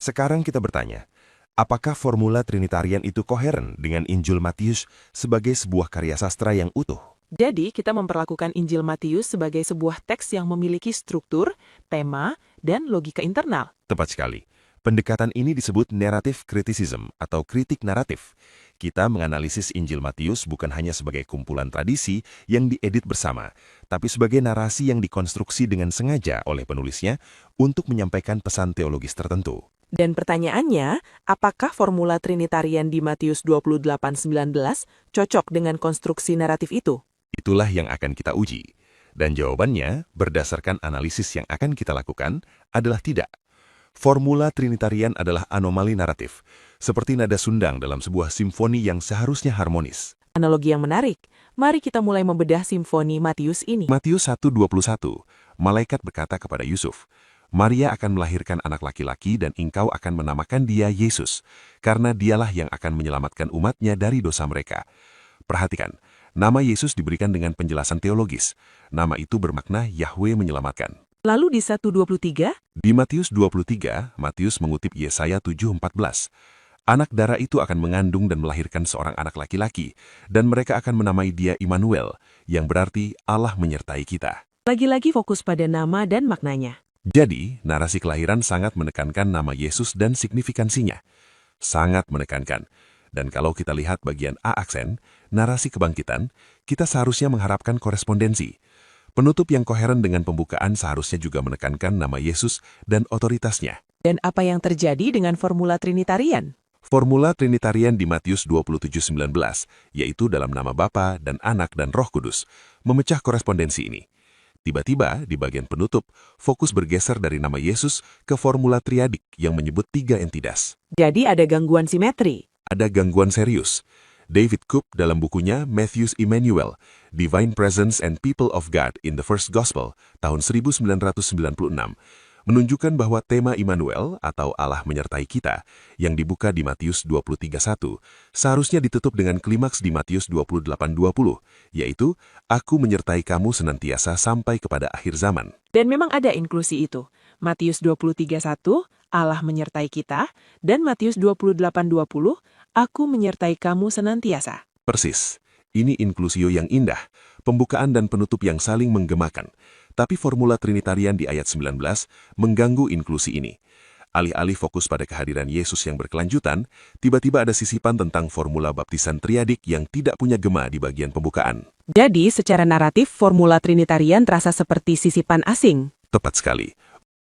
Sekarang kita bertanya, apakah formula Trinitarian itu koheren dengan Injil Matius sebagai sebuah karya sastra yang utuh? Jadi, kita memperlakukan Injil Matius sebagai sebuah teks yang memiliki struktur, tema, dan logika internal. Tepat sekali. Pendekatan ini disebut narrative criticism atau kritik naratif. Kita menganalisis Injil Matius bukan hanya sebagai kumpulan tradisi yang diedit bersama, tapi sebagai narasi yang dikonstruksi dengan sengaja oleh penulisnya untuk menyampaikan pesan teologis tertentu. Dan pertanyaannya, apakah formula Trinitarian di Matius 28:19 cocok dengan konstruksi naratif itu? Itulah yang akan kita uji. Dan jawabannya, berdasarkan analisis yang akan kita lakukan, adalah tidak. Formula Trinitarian adalah anomali naratif, seperti nada sundang dalam sebuah simfoni yang seharusnya harmonis. Analogi yang menarik. Mari kita mulai membedah simfoni Matius ini. Matius 1:21, malaikat berkata kepada Yusuf, Maria akan melahirkan anak laki-laki dan engkau akan menamakan dia Yesus, karena dialah yang akan menyelamatkan umatnya dari dosa mereka. Perhatikan, nama Yesus diberikan dengan penjelasan teologis. Nama itu bermakna Yahweh menyelamatkan. Lalu di 1:23, Di Matius 23, Matius mengutip Yesaya 7:14. Anak darah itu akan mengandung dan melahirkan seorang anak laki-laki, dan mereka akan menamai dia Immanuel, yang berarti Allah menyertai kita. lagi-lagi fokus pada nama dan maknanya. Jadi, narasi kelahiran sangat menekankan nama Yesus dan signifikansinya. Sangat menekankan. Dan kalau kita lihat bagian A aksen, narasi kebangkitan, kita seharusnya mengharapkan korespondensi. Penutup yang koheren dengan pembukaan seharusnya juga menekankan nama Yesus dan otoritasnya. Dan apa yang terjadi dengan formula Trinitarian? Formula Trinitarian di Matius 27:19, yaitu dalam nama Bapa dan Anak dan Roh Kudus, memecah korespondensi ini. Tiba-tiba, di bagian penutup, fokus bergeser dari nama Yesus ke formula triadik yang menyebut 3 entitas. Jadi ada gangguan simetri. Ada gangguan serius. David Koop dalam bukunya Matthew's Emmanuel, Divine Presence and People of God in the First Gospel, tahun 1996, menunjukkan bahwa tema Immanuel atau Allah menyertai kita yang dibuka di Matius 23:1 seharusnya ditutup dengan klimaks di Matius 28:20, yaitu Aku menyertai kamu senantiasa sampai kepada akhir zaman. Dan memang ada inklusi itu. Matius 23:1, Allah menyertai kita, dan Matius 28:20, Aku menyertai kamu senantiasa. Persis. Ini inklusio yang indah, pembukaan dan penutup yang saling menggemakan. Tapi formula Trinitarian di ayat 19 mengganggu inklusi ini. Alih-alih fokus pada kehadiran Yesus yang berkelanjutan, tiba-tiba ada sisipan tentang formula baptisan triadik yang tidak punya gema di bagian pembukaan. Jadi, secara naratif, formula Trinitarian terasa seperti sisipan asing. Tepat sekali.